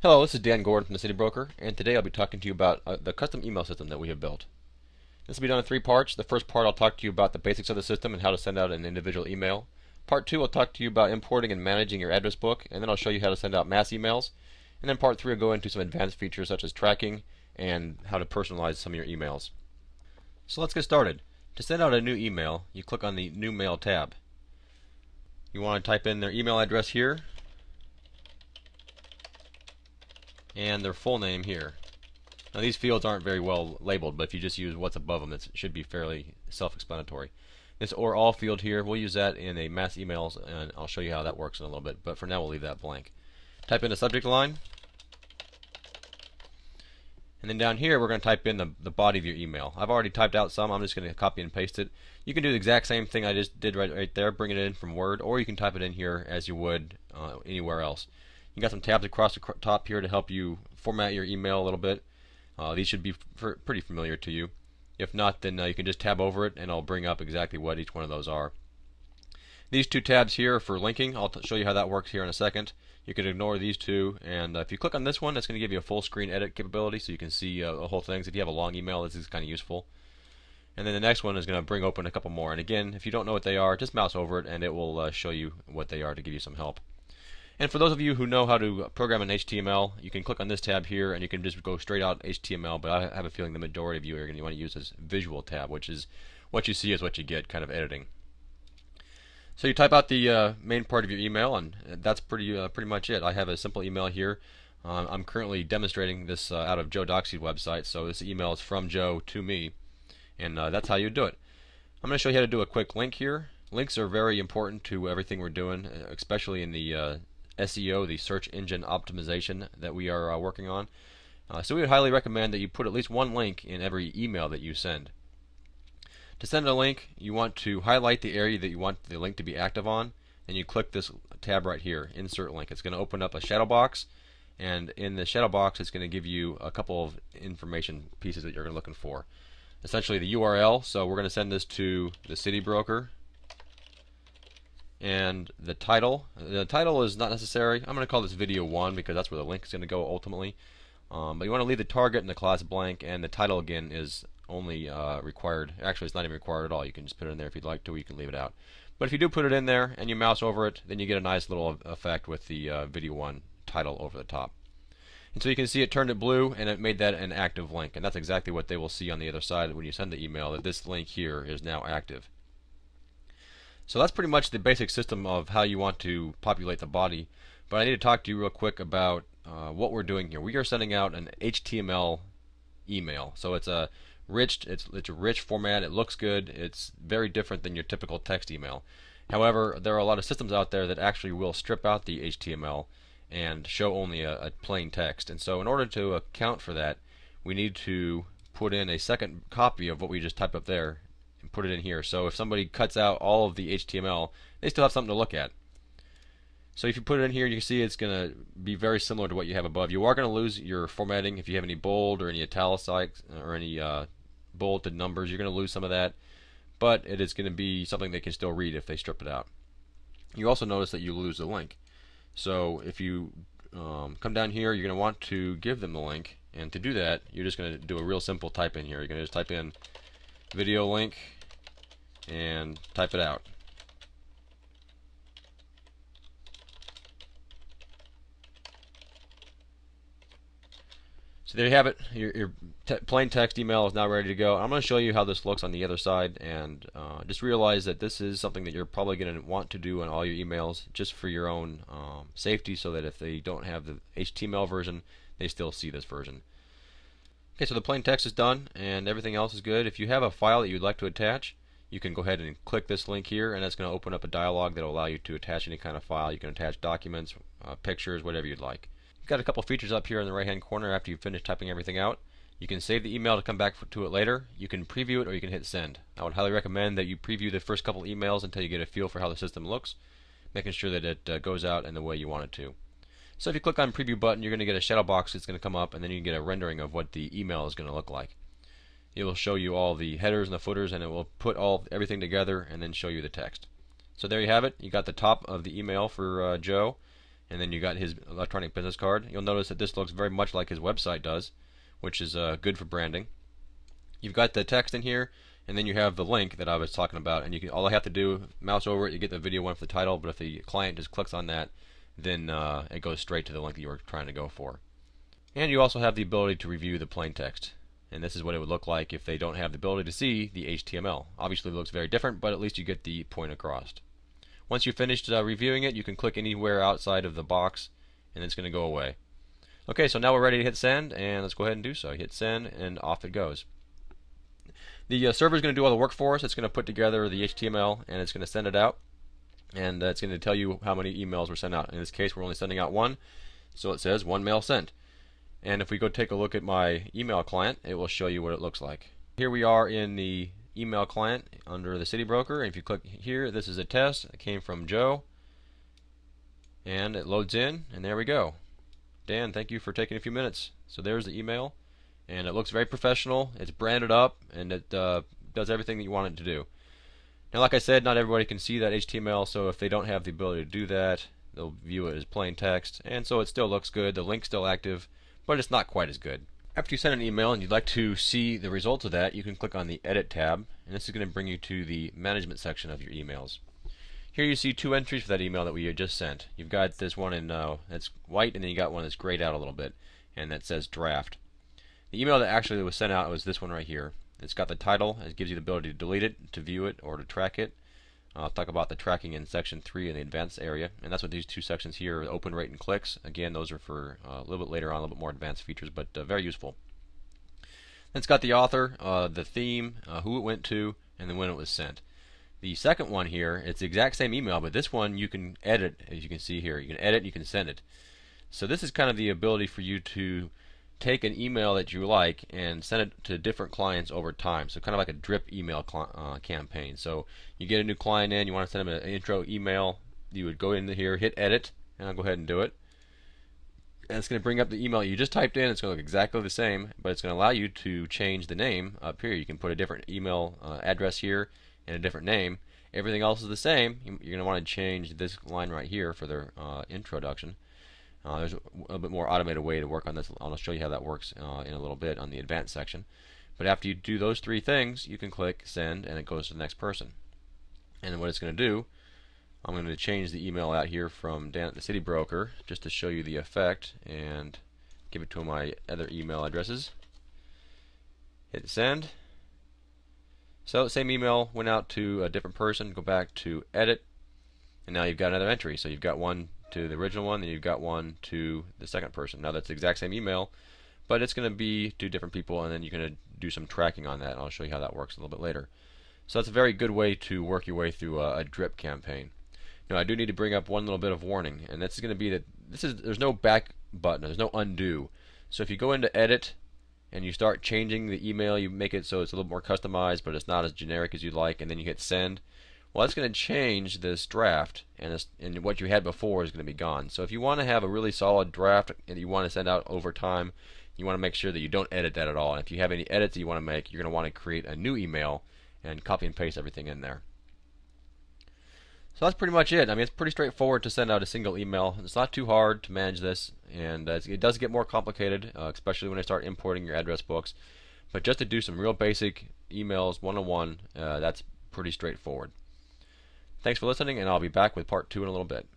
Hello, this is Dan Gordon from the City Broker, and today I'll be talking to you about the custom email system that we have built. This will be done in three parts. The first part I'll talk to you about the basics of the system and how to send out an individual email. Part two, I'll talk to you about importing and managing your address book, and then I'll show you how to send out mass emails. And then part three will go into some advanced features such as tracking and how to personalize some of your emails. So let's get started. To send out a new email, you click on the New Mail tab. You want to type in their email address here and their full name here. Now these fields aren't very well labeled, but if you just use what's above them, it should be fairly self-explanatory. This or all field here, we'll use that in a mass emails, and I'll show you how that works in a little bit, but for now we'll leave that blank. Type in the subject line, and then down here we're going to type in the body of your email. I've already typed out some, I'm just going to copy and paste it. You can do the exact same thing I just did right there, bring it in from Word, or you can type it in here as you would anywhere else. You got some tabs across the top here to help you format your email a little bit. These should be pretty familiar to you. If not, then you can just tab over it and I'll bring up exactly what each one of those are. These two tabs here are for linking. I'll show you how that works here in a second. You can ignore these two, and if you click on this one, it's going to give you a full screen edit capability so you can see the whole thing. So if you have a long email, this is kind of useful. And then the next one is going to bring open a couple more. And again, if you don't know what they are, just mouse over it and it will show you what they are to give you some help. And for those of you who know how to program in HTML, you can click on this tab here and you can just go straight out HTML, but I have a feeling the majority of you are going to want to use this visual tab, which is what you see is what you get kind of editing. So you type out the main part of your email, and that's pretty much it. I have a simple email here. I'm currently demonstrating this out of Joe Doxey's website, so this email is from Joe to me, and that's how you do it. I'm going to show you how to do a quick link here. Links are very important to everything we're doing, especially in the SEO, the search engine optimization that we are working on. So we would highly recommend that you put at least one link in every email that you send. To send a link, you want to highlight the area that you want the link to be active on, and you click this tab right here, Insert Link. It's going to open up a shadow box, and in the shadow box it's going to give you a couple of information pieces that you're looking for. Essentially the URL, so we're going to send this to the City Broker. And the title is not necessary. I'm going to call this video 1 because that's where the link is going to go ultimately. But you want to leave the target and the class blank, and the title again is only required. Actually, it's not even required at all. You can just put it in there if you'd like to, or you can leave it out. But if you do put it in there and you mouse over it, then you get a nice little effect with the video 1 title over the top. And so you can see it turned it blue and it made that an active link, and that's exactly what they will see on the other side when you send the email, that this link here is now active. So that's pretty much the basic system of how you want to populate the body. But I need to talk to you real quick about what we're doing here. We are sending out an HTML email. So it's a rich format. It looks good. It's very different than your typical text email. However, there are a lot of systems out there that actually will strip out the HTML and show only a plain text. And so in order to account for that, we need to put in a second copy of what we just typed up there and put it in here. So if somebody cuts out all of the HTML, they still have something to look at. So if you put it in here, you can see it's going to be very similar to what you have above. You are going to lose your formatting if you have any bold or any italicized or any bulleted numbers. You're going to lose some of that, but it is going to be something they can still read if they strip it out. You also notice that you lose the link. So if you come down here, you're going to want to give them the link, and to do that, you're just going to do a real simple type in here. You're going to just type in video link and type it out. So there you have it. Your plain text email is now ready to go. I'm going to show you how this looks on the other side, and just realize that this is something that you're probably going to want to do on all your emails just for your own safety, so that if they don't have the HTML version, they still see this version. Okay, so the plain text is done and everything else is good. If you have a file that you'd like to attach, you can go ahead and click this link here, and that's going to open up a dialog that will allow you to attach any kind of file. You can attach documents, pictures, whatever you'd like. You've got a couple features up here in the right hand corner after you've finished typing everything out. You can save the email to come back to it later. You can preview it, or you can hit send. I would highly recommend that you preview the first couple emails until you get a feel for how the system looks, making sure that it goes out in the way you want it to. So if you click on preview button, you're going to get a shadow box that's going to come up, and then you can get a rendering of what the email is going to look like. It will show you all the headers and the footers, and it will put everything together and then show you the text. So there you have it. You got the top of the email for Joe, and then you got his electronic business card. You'll notice that this looks very much like his website does, which is good for branding. You've got the text in here, and then you have the link that I was talking about, and you can, all I have to do, mouse over it, you get the video one for the title, but if the client just clicks on that, then it goes straight to the link that you were trying to go for. And you also have the ability to review the plain text. And this is what it would look like if they don't have the ability to see the HTML. Obviously it looks very different, but at least you get the point across. Once you've finished reviewing it, you can click anywhere outside of the box, and it's going to go away. Okay, so now we're ready to hit send, and let's go ahead and do so. Hit send, and off it goes. The server is going to do all the work for us. It's going to put together the HTML, and it's going to send it out. And it's going to tell you how many emails were sent out. In this case, we're only sending out one, so it says one mail sent. And if we go take a look at my email client, it will show you what it looks like. Here we are in the email client under the City Broker, and if you click here, this is a test. It came from Joe, and it loads in, and there we go. Dan, thank you for taking a few minutes. So there's the email, and it looks very professional. It's branded up, and it does everything that you want it to do. Now, like I said, not everybody can see that HTML, so if they don't have the ability to do that, they'll view it as plain text, and so it still looks good. The link's still active, but it's not quite as good. After you send an email and you'd like to see the results of that, you can click on the Edit tab, and this is going to bring you to the Management section of your emails. Here you see two entries for that email that we had just sent. You've got this one in that's white, and then you got one that's grayed out a little bit, and that says Draft. The email that actually was sent out was this one right here. It's got the title. It gives you the ability to delete it, to view it, or to track it. I'll talk about the tracking in section 3 in the advanced area, and that's what these two sections here, open rate and clicks. Again, those are for a little bit later on, a little bit more advanced features, but very useful. Then it's got the author, the theme, who it went to, and then when it was sent. The second one here, it's the exact same email, but this one you can edit, as you can see here. You can edit, you can send it. So this is kind of the ability for you to take an email that you like and send it to different clients over time. So kind of like a drip email campaign. So you get a new client in, you want to send them an intro email, you would go into here, hit edit, and I'll go ahead and do it. And it's going to bring up the email you just typed in. It's going to look exactly the same, but it's going to allow you to change the name up here. You can put a different email address here and a different name. Everything else is the same. You're going to want to change this line right here for their introduction. There's a little bit more automated way to work on this. I'll show you how that works in a little bit on the advanced section. But after you do those three things, you can click send, and it goes to the next person. And then what it's going to do, I'm going to change the email out here from Dan at the City Broker just to show you the effect, and give it to my other email addresses. Hit send. So same email went out to a different person. Go back to edit, and now you've got another entry. So you've got one to the original one, then you've got one to the second person. Now that's the exact same email, but it's going to be to different people, and then you're going to do some tracking on that. And I'll show you how that works a little bit later. So that's a very good way to work your way through a drip campaign. Now I do need to bring up one little bit of warning, and that's going to be that there's no back button, there's no undo. So if you go into edit and you start changing the email, you make it so it's a little more customized, but it's not as generic as you'd like, and then you hit send. Well, that's going to change this draft, and what you had before is going to be gone. So if you want to have a really solid draft and you want to send out over time, you want to make sure that you don't edit that at all. And if you have any edits that you want to make, you're going to want to create a new email and copy and paste everything in there. So that's pretty much it. I mean, it's pretty straightforward to send out a single email. It's not too hard to manage this, and it does get more complicated, especially when I start importing your address books. But just to do some real basic emails one-on-one, that's pretty straightforward. Thanks for listening, and I'll be back with part 2 in a little bit.